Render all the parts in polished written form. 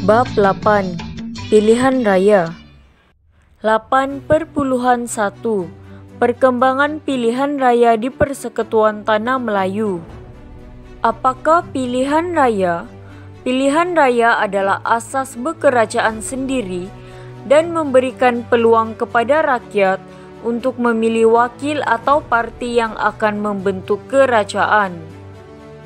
Bab 8. Pilihan Raya. 8.1 Perkembangan pilihan raya di Persekutuan Tanah Melayu. Apakah pilihan raya? Pilihan raya adalah asas berkerajaan sendiri dan memberikan peluang kepada rakyat untuk memilih wakil atau parti yang akan membentuk kerajaan.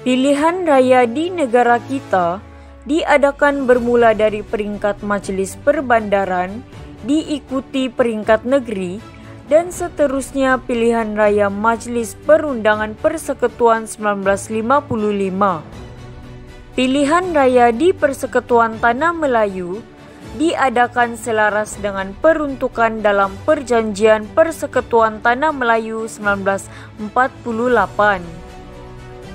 Pilihan raya di negara kita diadakan bermula dari peringkat Majelis Perbandaran, diikuti peringkat negeri, dan seterusnya pilihan raya Majelis Perundangan Persekutuan 1955. Pilihan raya di Persekutuan Tanah Melayu diadakan selaras dengan peruntukan dalam Perjanjian Persekutuan Tanah Melayu 1948.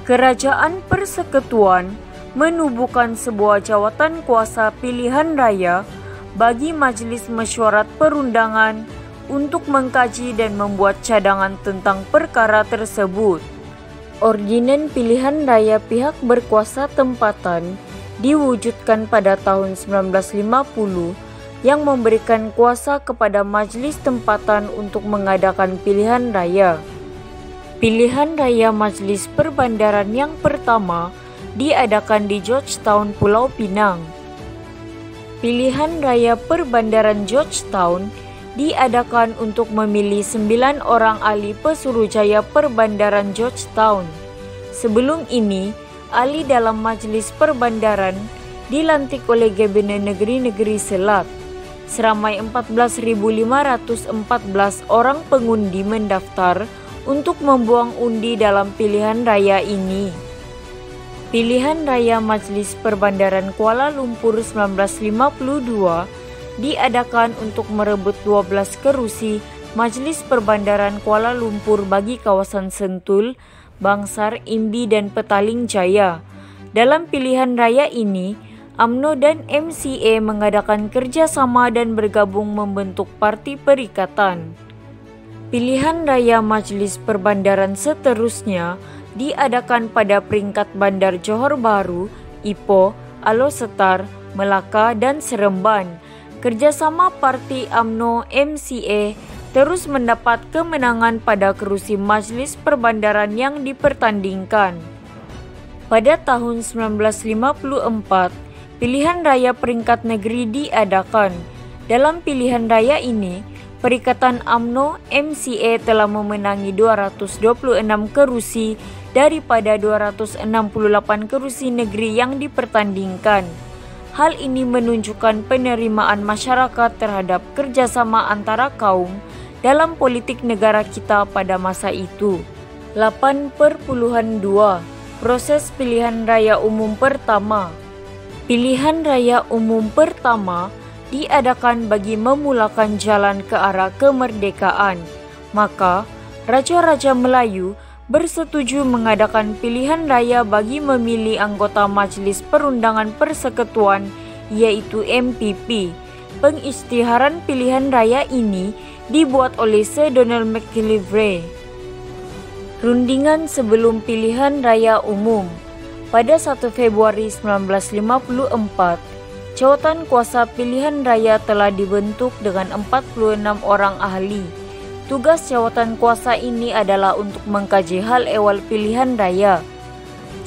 Kerajaan Persekutuan menubuhkan sebuah jawatan kuasa pilihan raya bagi Majelis Mesyuarat Perundangan untuk mengkaji dan membuat cadangan tentang perkara tersebut. Ordinen pilihan raya pihak berkuasa tempatan diwujudkan pada tahun 1950 yang memberikan kuasa kepada Majelis Tempatan untuk mengadakan pilihan raya. Pilihan raya Majelis Perbandaran yang pertama diadakan di Georgetown, Pulau Pinang. Pilihan raya Perbandaran Georgetown diadakan untuk memilih 9 orang ahli Pesuruhjaya Perbandaran Georgetown. Sebelum ini, ahli dalam Majelis Perbandaran dilantik oleh Kabinet Negeri-Negeri Selat. Seramai 14.514 orang pengundi mendaftar untuk membuang undi dalam pilihan raya ini. Pilihan raya Majelis Perbandaran Kuala Lumpur 1952 diadakan untuk merebut 12 kerusi Majelis Perbandaran Kuala Lumpur bagi kawasan Sentul, Bangsar, Imbi dan Petaling Jaya. Dalam pilihan raya ini, UMNO dan MCA mengadakan kerjasama dan bergabung membentuk Parti Perikatan. Pilihan raya Majelis Perbandaran seterusnya diadakan pada peringkat Bandar Johor Bahru, Ipoh, Alor Setar, Melaka dan Seremban. Kerjasama Parti UMNO MCA terus mendapat kemenangan pada kerusi Majelis Perbandaran yang dipertandingkan. Pada tahun 1954, pilihan raya peringkat negeri diadakan. Dalam pilihan raya ini, Perikatan UMNO MCA telah memenangi 226 kerusi daripada 268 kerusi negeri yang dipertandingkan. Hal ini menunjukkan penerimaan masyarakat terhadap kerjasama antara kaum dalam politik negara kita pada masa itu. 8.2 Proses pilihan raya umum pertama. Pilihan raya umum pertama diadakan bagi memulakan jalan ke arah kemerdekaan. Maka, Raja-Raja Melayu bersetuju mengadakan pilihan raya bagi memilih anggota Majelis Perundangan Persekutuan, yaitu MPP. Pengisytiharan pilihan raya ini dibuat oleh Sir Donald McKelvey. Rundingan sebelum pilihan raya umum. Pada 1 Februari 1954, jawatan kuasa pilihan raya telah dibentuk dengan 46 orang ahli. Tugas jawatan kuasa ini adalah untuk mengkaji hal ehwal pilihan raya.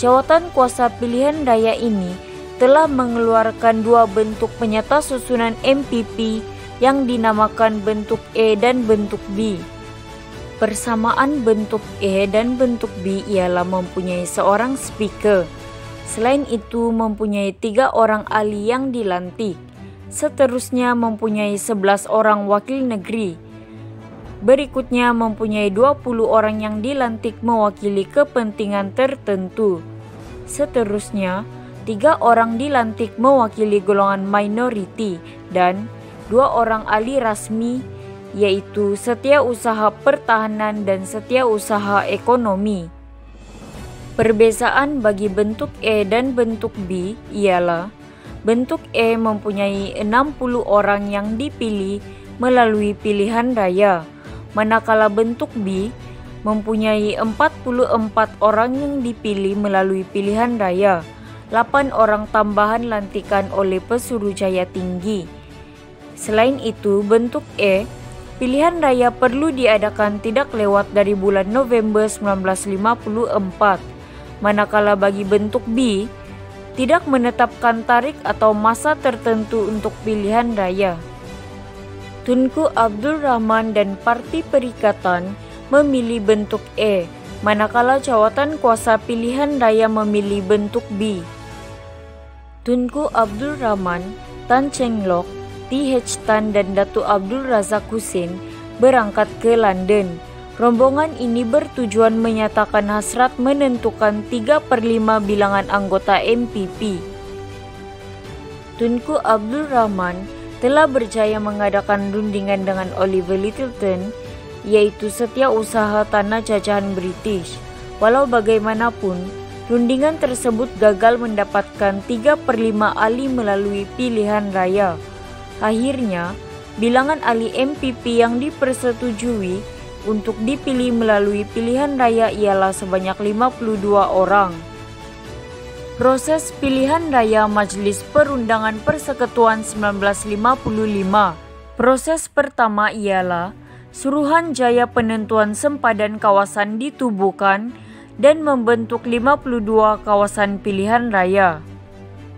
Jawatan kuasa pilihan raya ini telah mengeluarkan 2 bentuk penyata susunan MPP yang dinamakan bentuk E dan bentuk B. Persamaan bentuk E dan bentuk B ialah mempunyai seorang speaker. Selain itu mempunyai 3 orang ahli yang dilantik. Seterusnya mempunyai 11 orang wakil negeri. Berikutnya mempunyai 20 orang yang dilantik mewakili kepentingan tertentu. Seterusnya 3 orang dilantik mewakili golongan minoriti dan 2 orang ahli rasmi, yaitu Setiausaha Pertahanan dan Setiausaha Ekonomi. Perbezaan bagi bentuk E dan bentuk B ialah bentuk E mempunyai 60 orang yang dipilih melalui pilihan raya, manakala bentuk B mempunyai 44 orang yang dipilih melalui pilihan raya. 8 orang tambahan lantikan oleh Pesuruhjaya Tinggi. Selain itu, bentuk E, pilihan raya perlu diadakan tidak lewat dari bulan November 1954, manakala bagi bentuk B, tidak menetapkan tarikh atau masa tertentu untuk pilihan raya. Tunku Abdul Rahman dan Parti Perikatan memilih bentuk E, manakala jawatan kuasa pilihan raya memilih bentuk B. Tunku Abdul Rahman, Tan Cheng Lock, T.H. Tan dan Datuk Abdul Razak Husin berangkat ke London. Rombongan ini bertujuan menyatakan hasrat menentukan 3/5 bilangan anggota MPP. Tunku Abdul Rahman telah berjaya mengadakan rundingan dengan Oliver Littleton, yaitu setiausaha tanah jajahan British. Walau bagaimanapun, rundingan tersebut gagal mendapatkan 3/5 ahli melalui pilihan raya. Akhirnya, bilangan ahli MPP yang dipersetujui untuk dipilih melalui pilihan raya ialah sebanyak 52 orang. Proses pilihan raya Majlis Perundangan Persekutuan 1955. Proses pertama ialah Suruhanjaya penentuan sempadan kawasan ditubuhkan dan membentuk 52 kawasan pilihan raya.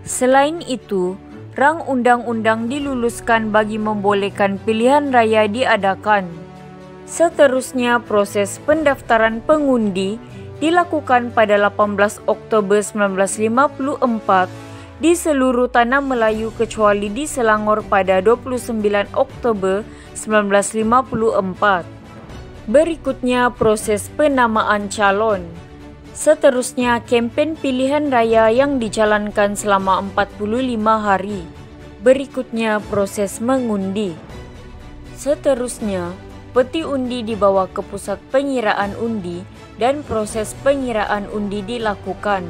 Selain itu, rang undang-undang diluluskan bagi membolehkan pilihan raya diadakan. Seterusnya, proses pendaftaran pengundi dilakukan pada 18 Oktober 1954 di seluruh tanah Melayu kecuali di Selangor pada 29 Oktober 1954. Berikutnya, proses penamaan calon. Seterusnya, kempen pilihan raya yang dijalankan selama 45 hari. Berikutnya, proses mengundi. Seterusnya, peti undi dibawa ke pusat pengiraan undi dan proses pengiraan undi dilakukan.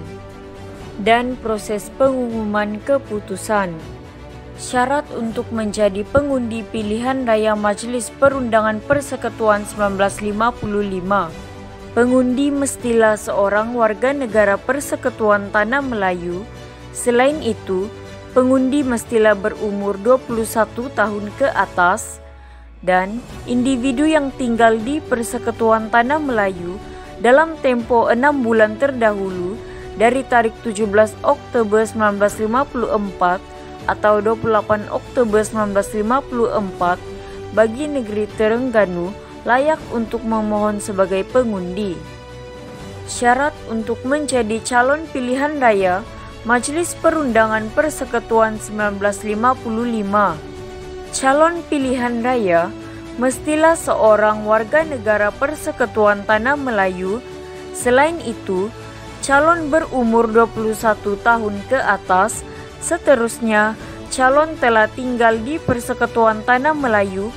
Dan proses pengumuman keputusan. Syarat untuk menjadi pengundi pilihan raya Majlis Perundangan Persekutuan 1955. Pengundi mestilah seorang warga negara Persekutuan Tanah Melayu. Selain itu, pengundi mestilah berumur 21 tahun ke atas dan individu yang tinggal di Persekutuan Tanah Melayu dalam tempo 6 bulan terdahulu dari tarik 17 Oktober 1954 atau 28 Oktober 1954 bagi negeri Terengganu layak untuk memohon sebagai pengundi. Syarat untuk menjadi calon pilihan raya Majlis Perundangan Persekutuan 1955. Calon pilihan raya mestilah seorang warga negara Persekutuan Tanah Melayu. Selain itu, calon berumur 21 tahun ke atas. Seterusnya, calon telah tinggal di Persekutuan Tanah Melayu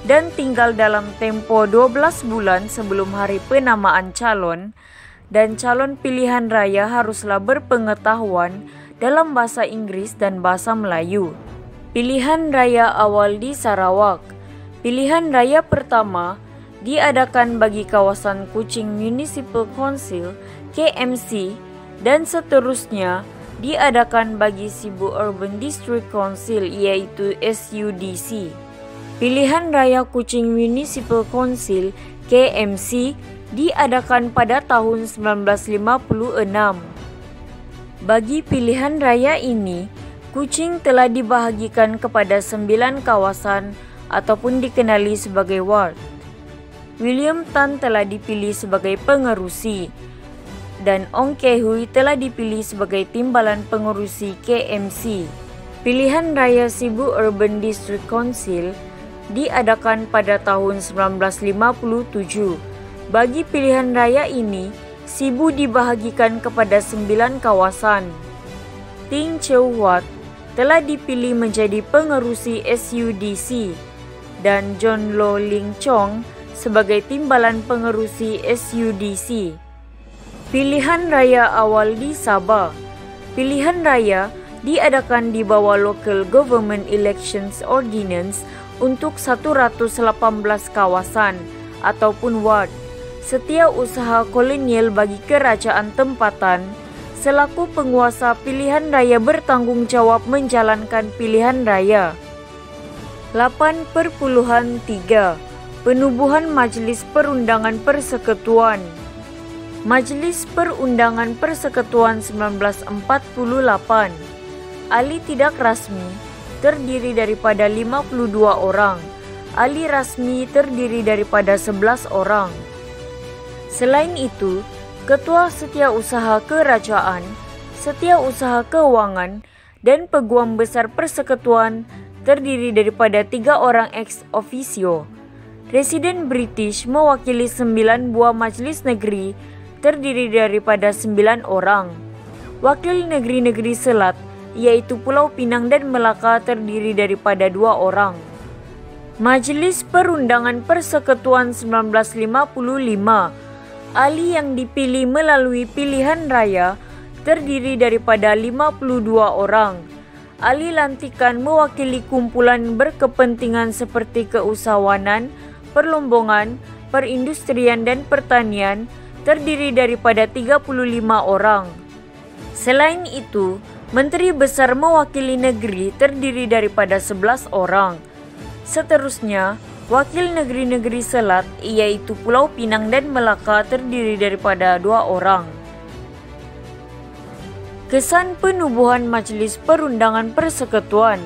dan tinggal dalam tempo 12 bulan sebelum hari penamaan calon, dan calon pilihan raya haruslah berpengetahuan dalam bahasa Inggris dan bahasa Melayu. Pilihan raya awal di Sarawak. Pilihan raya pertama diadakan bagi kawasan Kuching Municipal Council (KMC) dan seterusnya diadakan bagi Sibu Urban District Council yaitu SUDC. Pilihan raya Kuching Municipal Council (KMC) diadakan pada tahun 1956. Bagi pilihan raya ini, Kuching telah dibahagikan kepada 9 kawasan ataupun dikenali sebagai ward. William Tan telah dipilih sebagai pengerusi dan Ong Kee Hui telah dipilih sebagai timbalan pengerusi KMC. Pilihan raya Sibu Urban District Council diadakan pada tahun 1957. Bagi pilihan raya ini, Sibu dibahagikan kepada 9 kawasan. Ting Cheu Wat telah dipilih menjadi pengerusi SUDC dan John Lo Ling Chong sebagai timbalan pengerusi SUDC. Pilihan raya awal di Sabah. Pilihan raya diadakan di bawah Local Government Elections Ordinance untuk 118 kawasan ataupun ward. Setiausaha kolonial bagi kerajaan tempatan selaku penguasa pilihan raya bertanggung jawab menjalankan pilihan raya. 8.3 Penubuhan Majelis Perundangan Persekutuan. Majelis Perundangan Persekutuan 1948 ahli tidak rasmi terdiri daripada 52 orang, ahli rasmi terdiri daripada 11 orang. Selain itu, Ketua Setiausaha Kerajaan, Setiausaha Keuangan, dan Peguam Besar Persekutuan terdiri daripada 3 orang ex officio. Residen British mewakili 9 buah majelis negeri terdiri daripada 9 orang. Wakil negeri-negeri selat yaitu Pulau Pinang dan Melaka terdiri daripada 2 orang. Majelis Perundangan Persekutuan 1955 ahli yang dipilih melalui pilihan raya terdiri daripada 52 orang. Ahli lantikan mewakili kumpulan berkepentingan seperti keusahawanan, perlombongan, perindustrian dan pertanian terdiri daripada 35 orang. Selain itu, Menteri Besar mewakili negeri terdiri daripada 11 orang. Seterusnya, wakil negeri-negeri selat yaitu Pulau Pinang dan Melaka terdiri daripada 2 orang. Kesan penubuhan Majelis Perundangan Persekutuan.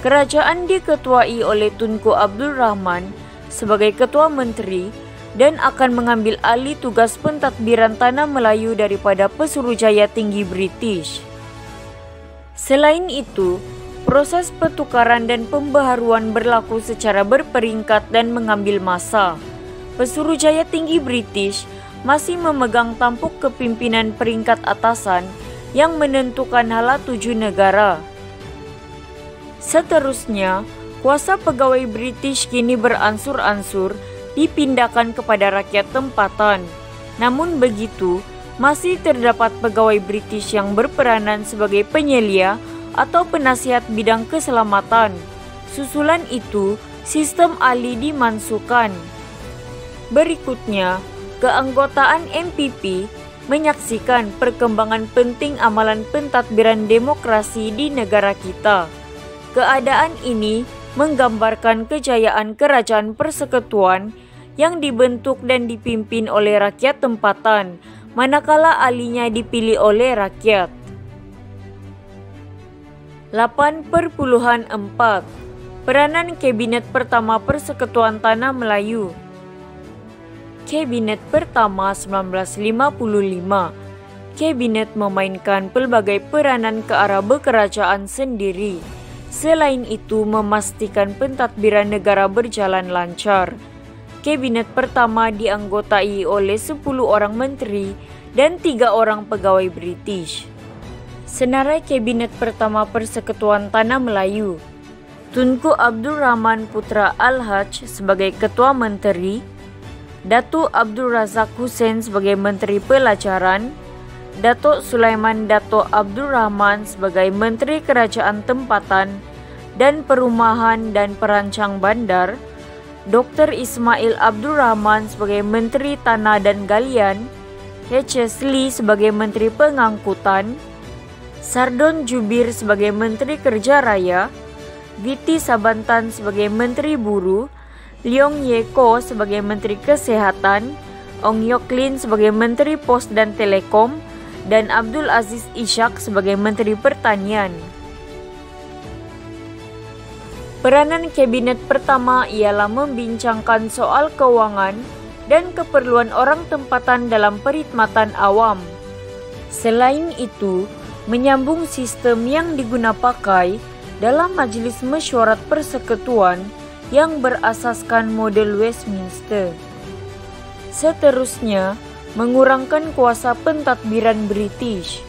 Kerajaan diketuai oleh Tunku Abdul Rahman sebagai Ketua Menteri dan akan mengambil alih tugas pentadbiran Tanah Melayu daripada Pesuruhjaya Tinggi British. Selain itu, proses pertukaran dan pembaharuan berlaku secara berperingkat dan mengambil masa. Pesuruhjaya Tinggi British masih memegang tampuk kepimpinan peringkat atasan yang menentukan hala 7 negara. Seterusnya, kuasa pegawai British kini beransur-ansur dipindahkan kepada rakyat tempatan. Namun begitu, masih terdapat pegawai British yang berperanan sebagai penyelia atau penasihat bidang keselamatan. Susulan itu, sistem ahli dimansuhkan. Berikutnya, keanggotaan MPP menyaksikan perkembangan penting amalan pentadbiran demokrasi di negara kita. Keadaan ini menggambarkan kejayaan kerajaan persekutuan yang dibentuk dan dipimpin oleh rakyat tempatan, manakala ahlinya dipilih oleh rakyat. 8.4 Peranan Kabinet Pertama Persekutuan Tanah Melayu. Kabinet Pertama 1955. Kabinet memainkan pelbagai peranan ke arah bekerajaan sendiri. Selain itu, memastikan pentadbiran negara berjalan lancar. Kabinet pertama dianggotai oleh 10 orang menteri dan 3 orang pegawai British. Senarai Kabinet Pertama Persekutuan Tanah Melayu. Tunku Abdul Rahman Putra Al-Haj sebagai Ketua Menteri, Datuk Abdul Razak Hussein sebagai Menteri Pelajaran, Datuk Sulaiman Datuk Abdul Rahman sebagai Menteri Kerajaan Tempatan dan Perumahan dan Perancang Bandar, Dr. Ismail Abdul Rahman sebagai Menteri Tanah dan Galian, H.S. Lee sebagai Menteri Pengangkutan, Sardon Jubir sebagai Menteri Kerja Raya, Viti Sabantan sebagai Menteri Buruh, Leong Ye Ko sebagai Menteri Kesehatan, Ong Yok Lin sebagai Menteri Pos dan Telekom, dan Abdul Aziz Ishak sebagai Menteri Pertanian. Peranan Kabinet pertama ialah membincangkan soal keuangan dan keperluan orang tempatan dalam perkhidmatan awam. Selain itu, menyambung sistem yang digunapakai dalam Majlis Mesyuarat Persekutuan yang berasaskan model Westminster. Seterusnya, mengurangkan kuasa pentadbiran British.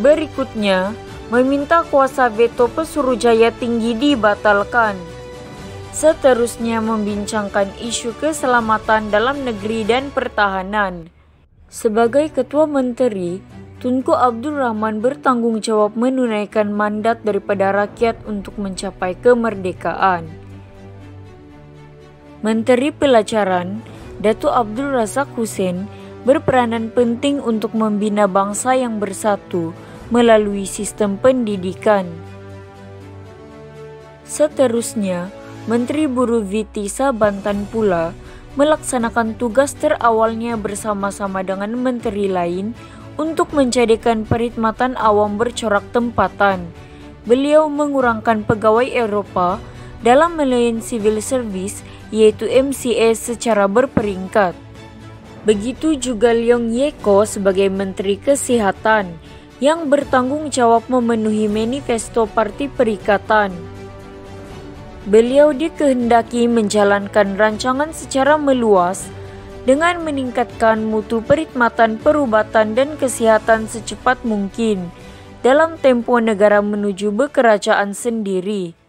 Berikutnya, meminta kuasa veto Pesuruhjaya Tinggi dibatalkan. Seterusnya, membincangkan isu keselamatan dalam negeri dan pertahanan. Sebagai Ketua Menteri, Tunku Abdul Rahman bertanggung jawab menunaikan mandat daripada rakyat untuk mencapai kemerdekaan. Menteri Pelajaran, Datuk Abdul Razak Hussein berperanan penting untuk membina bangsa yang bersatu melalui sistem pendidikan. Seterusnya, Menteri Buruh Viti Sabantan pula melaksanakan tugas terawalnya bersama-sama dengan menteri lain untuk menjadikan perkhidmatan awam bercorak tempatan. Beliau mengurangkan pegawai Eropa dalam melayani civil service yaitu MCS secara berperingkat. Begitu juga Leong Yeko sebagai Menteri Kesehatan yang bertanggung jawab memenuhi manifesto Parti Perikatan. Beliau dikehendaki menjalankan rancangan secara meluas dengan meningkatkan mutu perkhidmatan perubatan dan kesehatan secepat mungkin dalam tempo negara menuju bekerajaan sendiri.